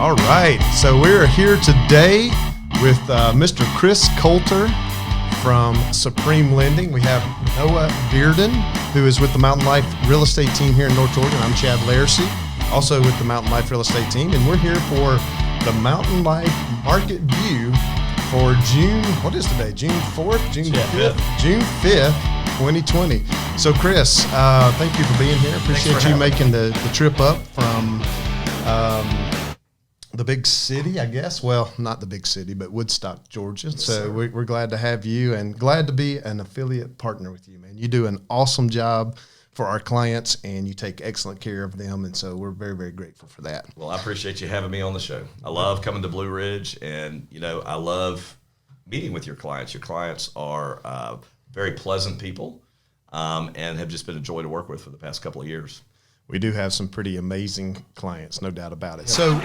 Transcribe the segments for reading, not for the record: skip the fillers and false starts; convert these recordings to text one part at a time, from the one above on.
All right, so we're here today with Mr. Chris Coulter from Supreme Lending. We have Noah Bearden, who is with the Mountain Life Real Estate team here in North Oregon. I'm Chad Larsey, also with the Mountain Life Real Estate team, and we're here for the Mountain Life Market View for June, what is today, June 4th, June 5th? June 5th, 2020. So Chris, thank you for being here. Appreciate you making the trip up from the big city, I guess. Well, not the big city, but Woodstock, Georgia. Yes, so we're glad to have you and glad to be an affiliate partner with you, man. You do an awesome job for our clients and you take excellent care of them. And so we're very, very grateful for that. Well, I appreciate you having me on the show. I love coming to Blue Ridge and, I love meeting with your clients. Your clients are very pleasant people and have just been a joy to work with for the past couple of years. We do have some pretty amazing clients, no doubt about it. So,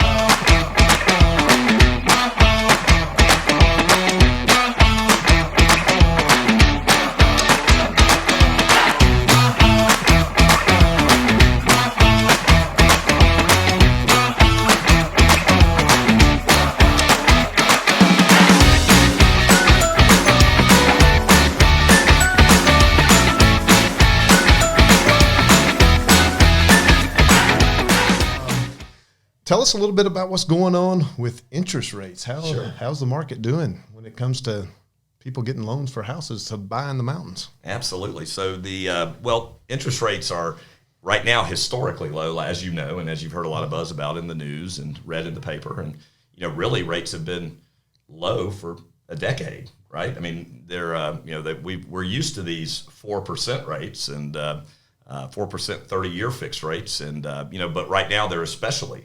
tell us a little bit about what's going on with interest rates. How's the market doing when it comes to people getting loans for houses to buy in the mountains? Absolutely. So interest rates are right now historically low, as you know, and as you've heard a lot of buzz about in the news and read in the paper. And, really rates have been low for a decade, right? I mean, we're used to these 4% rates and 4% 30-year fixed rates. And, but right now they're especially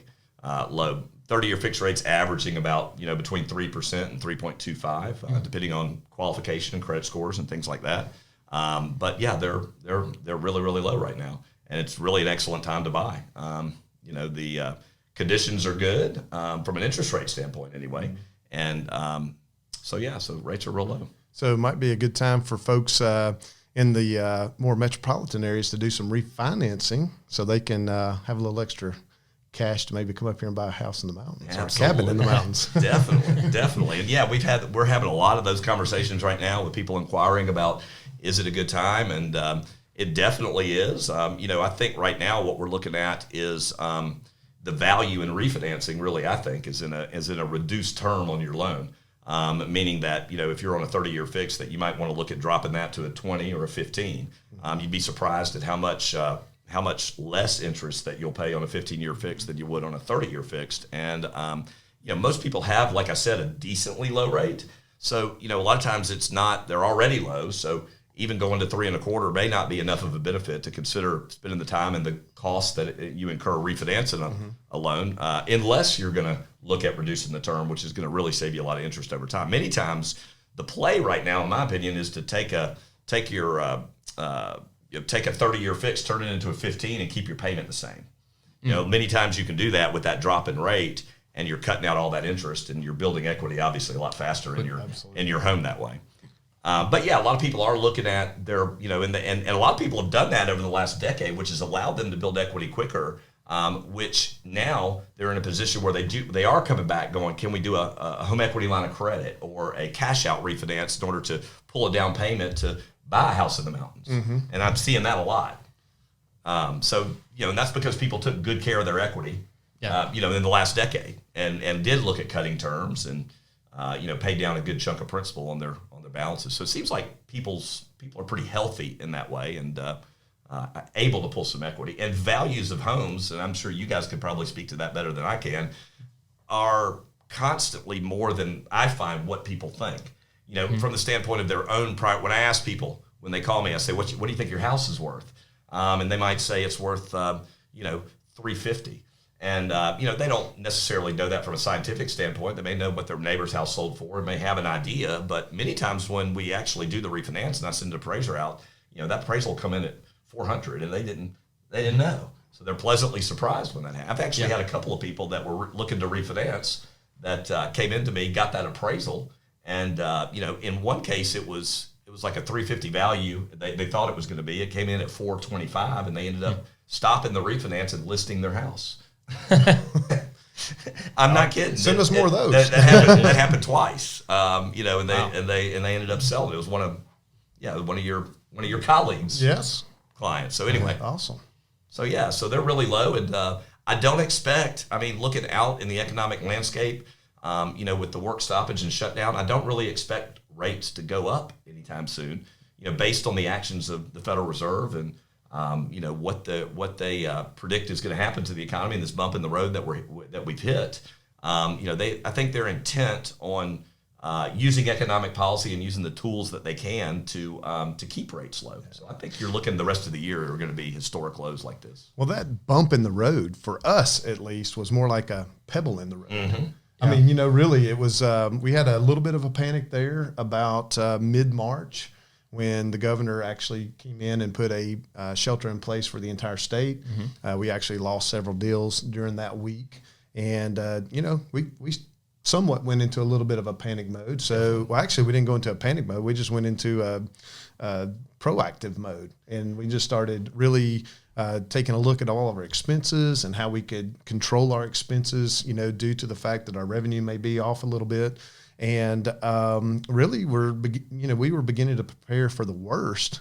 low. 30-year fixed rates averaging about between 3% and 3.25, depending on qualification and credit scores and things like that. But yeah, they're really, really low right now, and it's really an excellent time to buy. The conditions are good from an interest rate standpoint anyway, and so rates are real low. So it might be a good time for folks in the more metropolitan areas to do some refinancing, so they can have a little extra cash to maybe come up here and buy a house in the mountains. Absolutely. Or a cabin in the mountains. Definitely. And yeah, we're having a lot of those conversations right now with people inquiring about, is it a good time? And it definitely is. I think right now what we're looking at is the value in refinancing really, I think, is in a reduced term on your loan. Meaning that, if you're on a 30-year fix, that you might want to look at dropping that to a 20 or a 15. You'd be surprised at how much less interest that you'll pay on a 15-year fix than you would on a 30-year fixed. And, most people have, like I said, a decently low rate. So, a lot of times they're already low. So even going to 3.25 may not be enough of a benefit to consider spending the time and the cost that you incur refinancing a loan, unless you're going to look at reducing the term, which is going to really save you a lot of interest over time. Many times the play right now, in my opinion, is to take a 30-year fix, turn it into a 15, and keep your payment the same. Many times you can do that with that drop in rate, and you're cutting out all that interest, and you're building equity obviously a lot faster in your home that way. But yeah, a lot of people are looking at their, and a lot of people have done that over the last decade, which has allowed them to build equity quicker. Which now they're in a position where they are coming back going, can we do a home equity line of credit or a cash out refinance in order to pull a down payment to buy a house in the mountains? And I'm seeing that a lot. And that's because people took good care of their equity, in the last decade and did look at cutting terms and, paid down a good chunk of principal on their balances. So it seems like people are pretty healthy in that way and able to pull some equity. And values of homes, and I'm sure you guys could probably speak to that better than I can, are constantly more than I find what people think. From the standpoint of their own pride. When I ask people, when they call me, I say, what do you think your house is worth? And they might say it's worth, $350. And, they don't necessarily know that from a scientific standpoint. They may know what their neighbor's house sold for, and may have an idea. But many times when we actually do the refinance and I send an appraiser out, that appraisal will come in at $400, and they didn't know. So they're pleasantly surprised when that happens. I've actually had a couple of people that were looking to refinance that came into me, got that appraisal. And, in one case, it was like a $350 value. They thought it was going to be. It came in at $425, and they ended up stopping the refinance and listing their house. I'm not kidding. Send us more of those. That happened twice. And they ended up selling. It was one of your colleagues. Yes. Clients. So anyway. Awesome. So they're really low, and I don't expect. I mean, looking out in the economic landscape, with the work stoppage and shutdown, I don't really expect rates to go up anytime soon. Based on the actions of the Federal Reserve and what they predict is going to happen to the economy and this bump in the road that we've hit. I think they're intent on using economic policy and using the tools that they can to keep rates low. So I think you're looking the rest of the year are going to be historic lows like this. Well, that bump in the road for us at least was more like a pebble in the road. Mm-hmm. I mean, really, it was. We had a little bit of a panic there about mid-March, when the governor actually came in and put a shelter in place for the entire state. Mm-hmm. We actually lost several deals during that week. And, we somewhat went into a little bit of a panic mode. So, well, actually, we didn't go into a panic mode. We just went into a proactive mode. And we just started really taking a look at all of our expenses and how we could control our expenses, due to the fact that our revenue may be off a little bit. And really, we were beginning to prepare for the worst,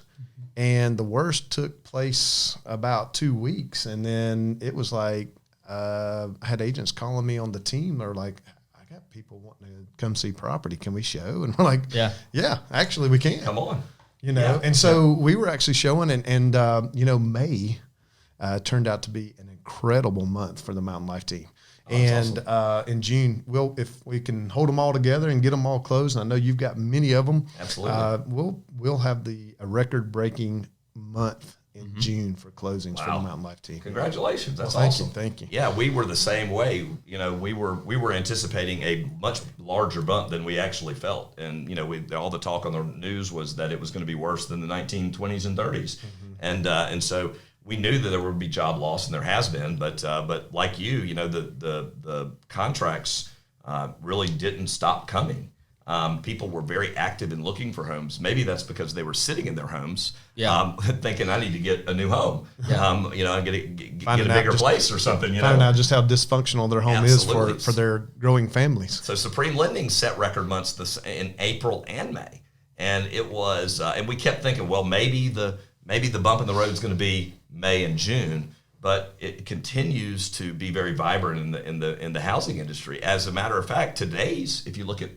and the worst took place about 2 weeks, and then it was like I had agents calling me on the team. They're like, "I got people wanting to come see property. Can we show?" And we're like, "Yeah, actually, we can. Come on." And so we were actually showing, and May turned out to be an incredible month for the Mountain Life team. And awesome. In June, if we can hold them all together and get them all closed, and I know you've got many of them. Absolutely. We'll have a record-breaking month in June for closings for the Mountain Life team. Congratulations! That's awesome. Thank you. Yeah, we were the same way. We were anticipating a much larger bump than we actually felt, and all the talk on the news was that it was going to be worse than the 1920s and 30s, and so. We knew that there would be job loss, and there has been, but like the contracts really didn't stop coming. People were very active in looking for homes. Maybe that's because they were sitting in their homes, thinking, "I need to get a new home, get a bigger place or something." Finding out just how dysfunctional their home is for their growing families. So Supreme Lending set record months in April and May, and it was, and we kept thinking, well, maybe the bump in the road is going to be May and June, but it continues to be very vibrant in the housing industry. As a matter of fact, if you look at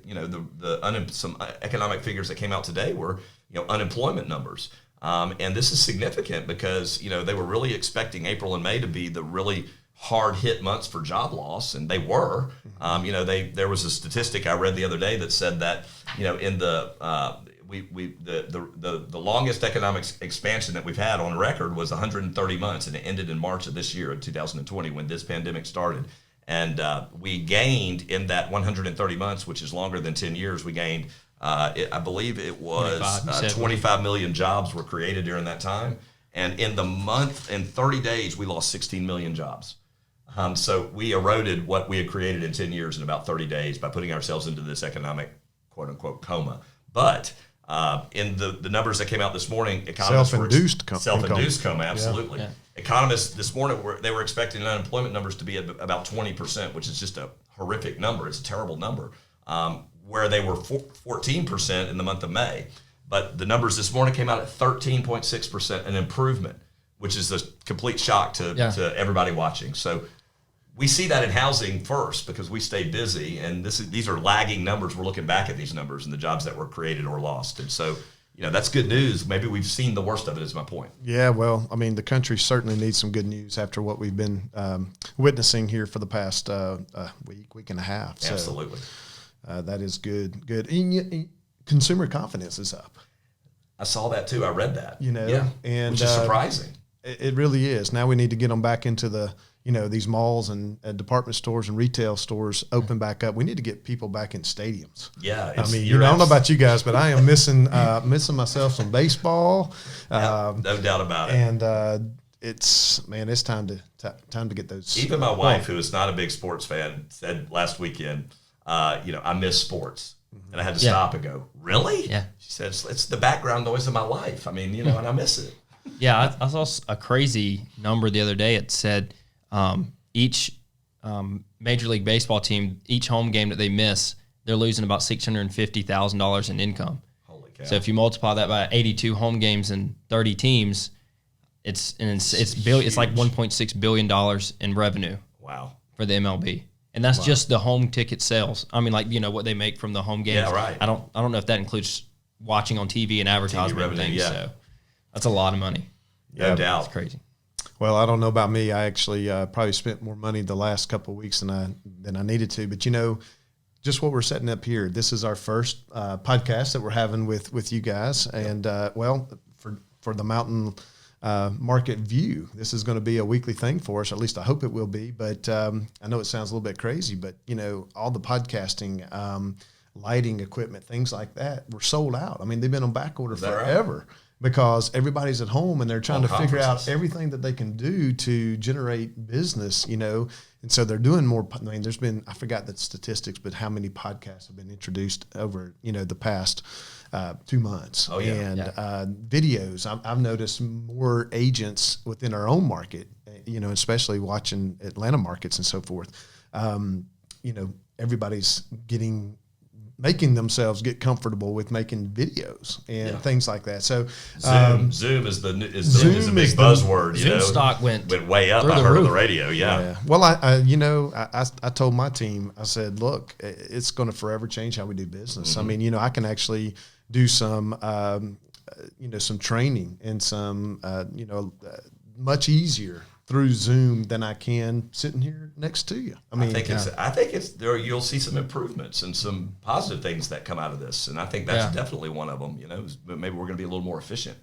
some economic figures that came out today were unemployment numbers, and this is significant because they were really expecting April and May to be the really hard hit months for job loss, and they were. There was a statistic I read the other day that said that in the longest economic expansion that we've had on record was 130 months, and it ended in March of this year, of 2020, when this pandemic started. And we gained in that 130 months, which is longer than 10 years, we gained, I believe it was 25 million jobs were created during that time. And in 30 days, we lost 16 million jobs. So we eroded what we had created in 10 years in about 30 days by putting ourselves into this economic, quote unquote, coma. But in the numbers that came out this morning, economists self-induced coma, absolutely. Yeah. Economists this morning they were expecting unemployment numbers to be at about 20%, which is just a horrific number. It's a terrible number. Where they were 14% in the month of May, but the numbers this morning came out at 13.6%, an improvement, which is a complete shock to everybody watching. So we see that in housing first because we stay busy, and these are lagging numbers. We're looking back at these numbers and the jobs that were created or lost, and so that's good news. Maybe we've seen the worst of it. Is my point. Yeah, well, I mean, the country certainly needs some good news after what we've been witnessing here for the past week and a half. So, absolutely, that is good. And consumer confidence is up. I saw that too. I read that. And which is surprising. It really is. Now we need to get them back into these malls and department stores and retail stores open back up. We need to get people back in stadiums. Yeah. I mean, I don't know about you guys, but I am missing myself some baseball. No doubt about it. And it's time to get those. Even my wife, who is not a big sports fan, said last weekend, I miss sports. And I had to stop and go, really? Yeah. She said, it's the background noise of my life. I mean, and I miss it. Yeah, I saw a crazy number the other day. It said each Major League Baseball team, each home game that they miss, they're losing about $650,000 in income. Holy cow. So if you multiply that by 82 home games and 30 teams, it's like $1.6 billion in revenue. Wow. For the MLB. And that's just the home ticket sales. I mean, like, what they make from the home games. Yeah, right. I don't know if that includes watching on TV and advertisement revenue, and things. yeah. So that's a lot of money. No doubt. It's crazy. Well, I don't know about me. I actually probably spent more money the last couple of weeks than I needed to. But just what we're setting up here. This is our first podcast that we're having with you guys, and for the Mountain Market View, this is going to be a weekly thing for us. At least I hope it will be. But I know it sounds a little bit crazy, but all the podcasting, lighting equipment, things like that, were sold out. I mean, they've been on back order forever. Right? Because everybody's at home and they're trying to figure out everything that they can do to generate business, and so they're doing more. I mean, I forgot the statistics, but how many podcasts have been introduced over, the past 2 months? Oh, yeah. And videos. I've noticed more agents within our own market, especially watching Atlanta markets and so forth. Everybody's making themselves get comfortable with making videos and things like that. So Zoom is a big buzzword. Zoom stock went way up. I heard on the radio. Yeah. Well, I told my team, I said, look, it's going to forever change how we do business. Mm-hmm. I mean, I can actually do some, some training and some, much easier through Zoom than I can sitting here next to you. I think it's there. You'll see some improvements and some positive things that come out of this, and I think that's definitely one of them. Maybe we're going to be a little more efficient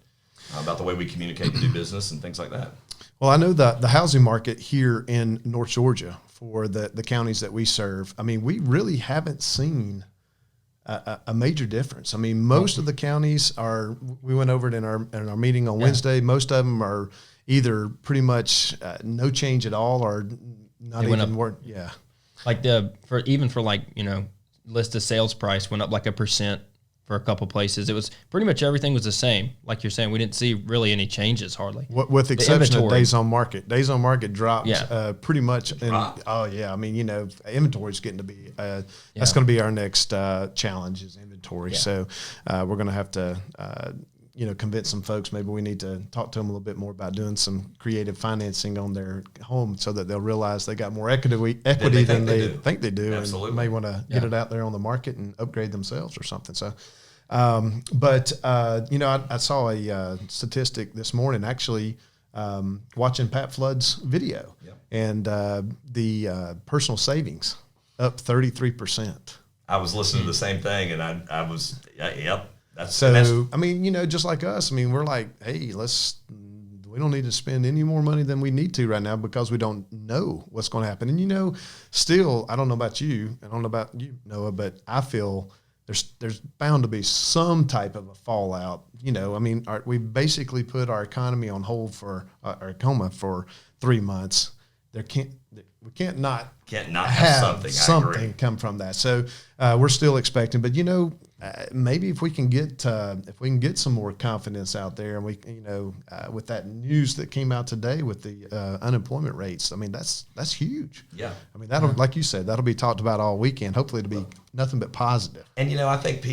about the way we communicate and do business and things like that. Well, I know the housing market here in North Georgia for the counties that we serve. I mean, we really haven't seen a major difference. I mean, most of the counties are. We went over it in our meeting on Wednesday. Most of them are either pretty much no change at all or not even work. Yeah. Like list of sales price went up like 1% for a couple places. It was pretty much everything was the same. Like you're saying, we didn't see really any changes hardly. With the exception of days on market. Days on market dropped pretty much. I mean, inventory is getting to be, that's going to be our next challenge is inventory. Yeah. So we're going to have to, convince some folks. Maybe we need to talk to them a little bit more about doing some creative financing on their home so that they'll realize they got more equity than they think they do. Absolutely. And may want to get it out there on the market and upgrade themselves or something. So, I saw a statistic this morning actually watching Pat Flood's video and the personal savings up 33%. I was listening to the same thing and I was, yep. I mean, just like us, I mean, we're like, hey, we don't need to spend any more money than we need to right now because we don't know what's going to happen. And, still, I don't know about you, Noah, but I feel there's bound to be some type of a fallout. I mean, we basically put our economy on hold for our coma for 3 months. We can't not have something come from that. So we're still expecting, but maybe if we can get some more confidence out there, and we with that news that came out today with the unemployment rates, I mean that's huge. Yeah, I mean that'll like you said that'll be talked about all weekend. Hopefully it'll be nothing but positive. And I think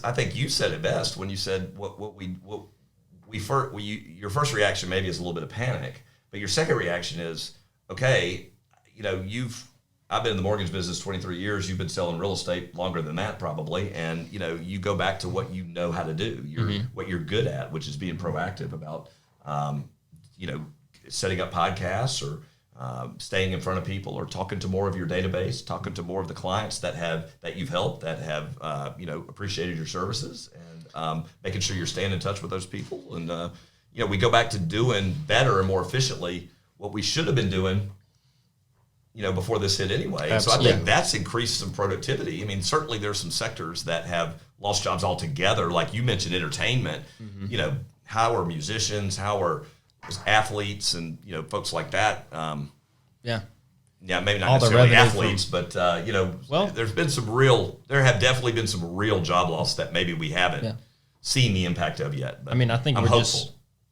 I think you said it best when you said your first reaction maybe is a little bit of panic, but your second reaction is okay. I've been in the mortgage business 23 years. You've been selling real estate longer than that probably. And, you go back to what you know how to do, what you're good at, which is being proactive about, setting up podcasts or staying in front of people or talking to more of your database, talking to more of the clients that you've helped, that have, appreciated your services and making sure you're staying in touch with those people. And, we go back to doing better and more efficiently what we should have been doing before this hit anyway. Absolutely. So I think that's increased some productivity. I mean, certainly there's some sectors that have lost jobs altogether. Like you mentioned, entertainment. Mm-hmm. How are musicians? How are athletes and folks like that? Maybe not all necessarily athletes, but there have definitely been some real job loss that maybe we haven't seen the impact of yet. But I mean, I think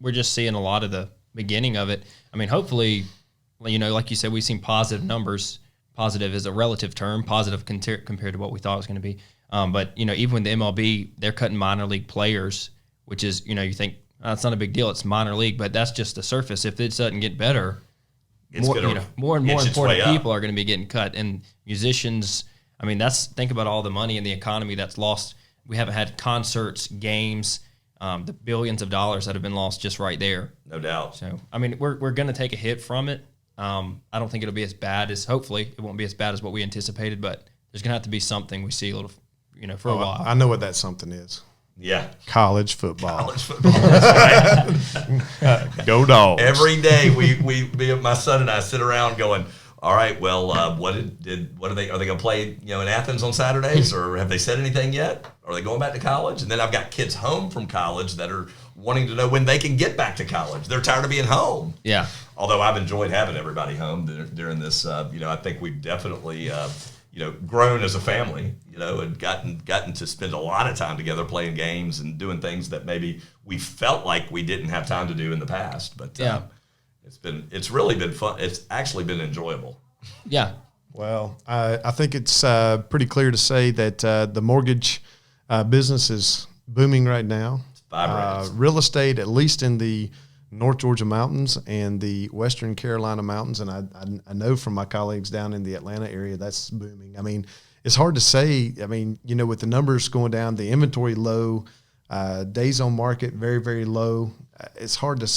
we're just seeing a lot of the beginning of it. I mean, hopefully. Like you said, we've seen positive numbers positive is a relative term, positive compared to what we thought it was going to be. But, even with the MLB, they're cutting minor league players, which is, you think, it's not a big deal. It's minor league, but that's just the surface. If it doesn't get better, more and more important people are going to be getting cut. And musicians, think about all the money in the economy that's lost. We haven't had concerts, games, the billions of dollars that have been lost just right there. No doubt. So, we're going to take a hit from it. I don't think it'll be as bad as, hopefully, it won't be as bad as what we anticipated, but there's going to have to be something we see a little, for a while. I know what that something is. Yeah. College football. College football. That's right. Go Dogs. Every day my son and I sit around going, all right, well, what are they going to play, in Athens on Saturdays, or have they said anything yet? Are they going back to college? And then I've got kids home from college that are wanting to know when they can get back to college. They're tired of being home. Yeah. Although I've enjoyed having everybody home during this, I think we've definitely, grown as a family, and gotten to spend a lot of time together playing games and doing things that maybe we felt like we didn't have time to do in the past. But it's really been fun. It's actually been enjoyable. Yeah. Well, I think it's pretty clear to say that the mortgage business is booming right now. It's vibrant. Real estate, at least in the North Georgia mountains and the Western Carolina mountains, and I know from my colleagues down in the Atlanta area, that's booming. It's hard to say. With the numbers going down, the inventory low, days on market very, very low. It's hard to.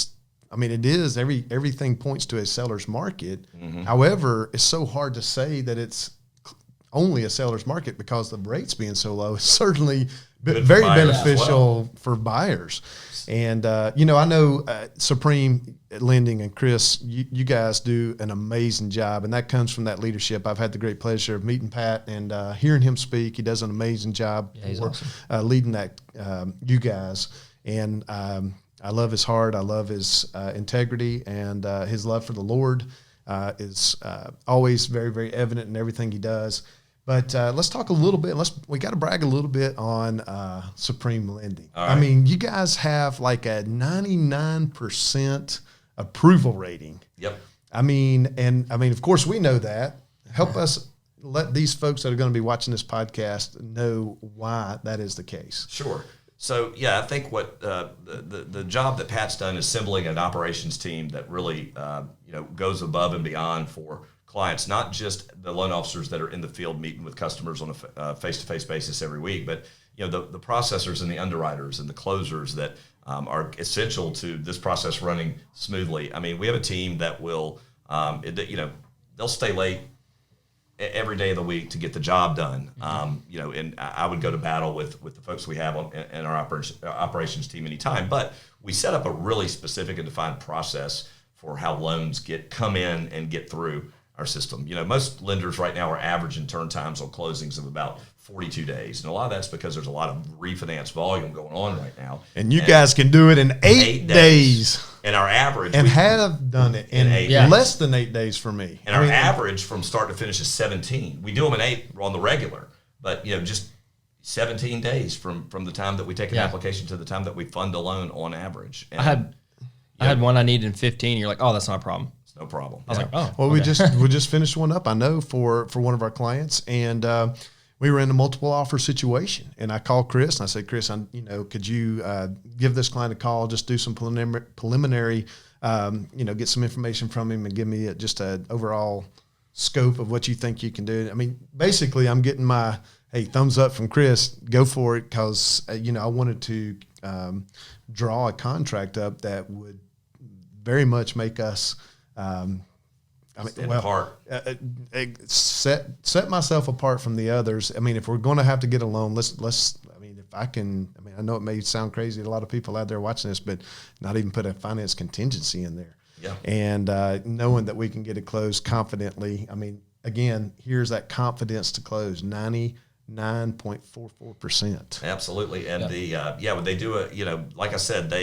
It is everything points to a seller's market. Mm-hmm. However, it's so hard to say that it's only a seller's market because the rates being so low. It's certainly very beneficial for buyers. And, I know Supreme Lending and Chris, you guys do an amazing job, and that comes from that leadership. I've had the great pleasure of meeting Pat and hearing him speak. He does an amazing job for awesome. Leading that, you guys. And I love his heart. I love his integrity, and his love for the Lord is always very, very evident in everything he does. But let's talk a little bit. We got to brag a little bit on Supreme Lending. Right. You guys have like a 99% approval rating. Yep. Of course we know that. Help us let these folks that are going to be watching this podcast know why that is the case. Sure. So I think what the job that Pat's done is assembling an operations team that really goes above and beyond for clients, not just the loan officers that are in the field meeting with customers on a face-to-face basis every week, but the processors and the underwriters and the closers that are essential to this process running smoothly. We have a team that will, they'll stay late every day of the week to get the job done. And I would go to battle with the folks we have in our operations team anytime, but we set up a really specific and defined process for how loans come in and get through our system. Most lenders right now are averaging turn times on closings of about 42 days. And a lot of that's because there's a lot of refinance volume going on right now. And you guys can do it in 8 days. And our average. And have done it in less than 8 days for me. And our average from start to finish is 17. We do them in 8 on the regular, but just 17 days from the time that we take an application to the time that we fund a loan on average. And I had one I needed in 15. You're like, oh, that's not a problem. No problem. I was like, oh. Well, okay. we just finished one up, I know, for one of our clients, and we were in a multiple offer situation. And I called Chris, and I said, Chris, could you give this client a call, just do some preliminary, get some information from him and give me just an overall scope of what you think you can do. Basically, I'm getting my, hey, thumbs up from Chris, go for it, because, I wanted to draw a contract up that would very much make us apart. Set myself apart from the others. If we're going to have to get a loan, let's. If I can. I know it may sound crazy to a lot of people out there watching this, but not even put a finance contingency in there. Yeah. And knowing that we can get it closed confidently. Again, here's that confidence to close 99.44%. Absolutely, and when they do like I said,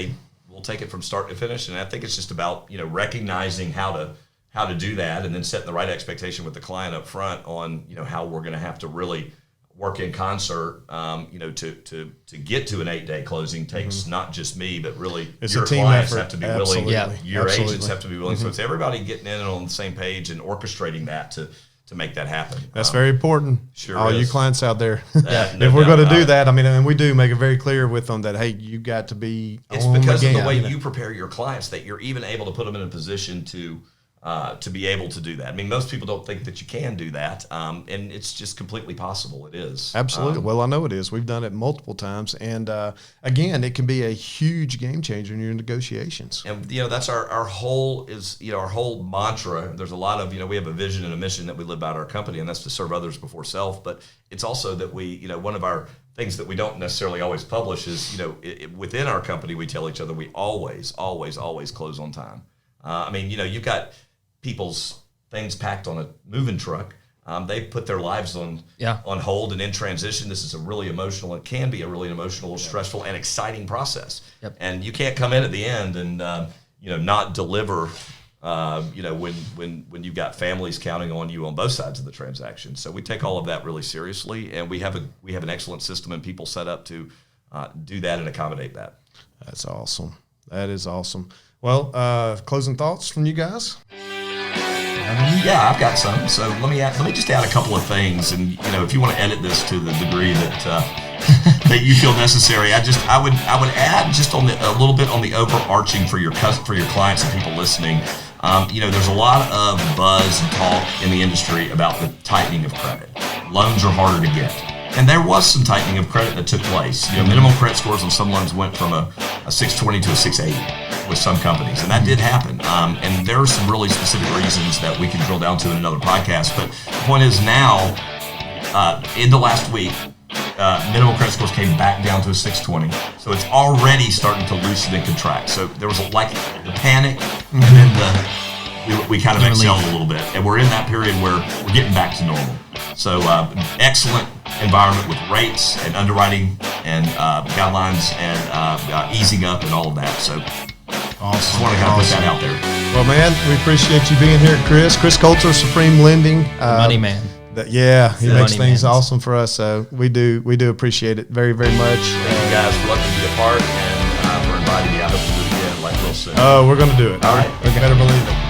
we'll take it from start to finish, and I think it's just about recognizing how to do that, and then setting the right expectation with the client up front on how we're going to have to really work in concert. To get to an 8-day closing takes not just me, but really it's your a team clients effort. have to be Absolutely. willing. Your Absolutely. agents have to be willing. So it's everybody getting in on the same page and orchestrating that to to make that happen. That's very important. Sure all is. you clients out there. No If we're doubt going to about do it. that, I mean, and we do make it very clear with them that, hey, you got to be It's on because the of game. the way you prepare your clients that you're even able to put them in a position to be able to do that. I mean, most people don't think that you can do that, and it's just completely possible. It is. Absolutely. Well, I know it is. We've done it multiple times. And again, it can be a huge game changer in your negotiations. And that's our whole our whole mantra. There's a lot of we have a vision and a mission that we live by at our company, and that's to serve others before self. But it's also that we one of our things that we don't necessarily always publish is within our company we tell each other we always close on time. I mean you've got people's things packed on a moving truck. They put their lives on hold and in transition. This is a really emotional. It can be a really emotional, stressful, and exciting process. Yep. And you can't come in at the end and not deliver. When you've got families counting on you on both sides of the transaction. So we take all of that really seriously, and we have an excellent system and people set up to do that and accommodate that. That's awesome. That is awesome. Well, closing thoughts from you guys? Yeah, I've got some. So let me just add a couple of things, and if you want to edit this to the degree that that you feel necessary, I would add just a little bit on the overarching for your clients and people listening. There's a lot of buzz and talk in the industry about the tightening of credit. Loans are harder to get. And there was some tightening of credit that took place. Minimum credit scores on some loans went from a 620 to a 680 with some companies, and that did happen. And there are some really specific reasons that we can drill down to in another podcast. But the point is now, in the last week, minimum credit scores came back down to a 620. So it's already starting to loosen and contract. So there was the panic, and then we kind of exhaled a little bit. And we're in that period where we're getting back to normal. So excellent environment with rates and underwriting and guidelines and easing up and all of that. So Awesome. just want to kind of put that out there. Well, man, we appreciate you being here, Chris. Chris Coulter, Supreme Lending. Money man. He The makes money things man. awesome for us. So we do appreciate it very, very much. Thank you guys for letting me be a part and for inviting me. I hope to do it again like real soon. Oh, we're going to do it. All right. You better believe it.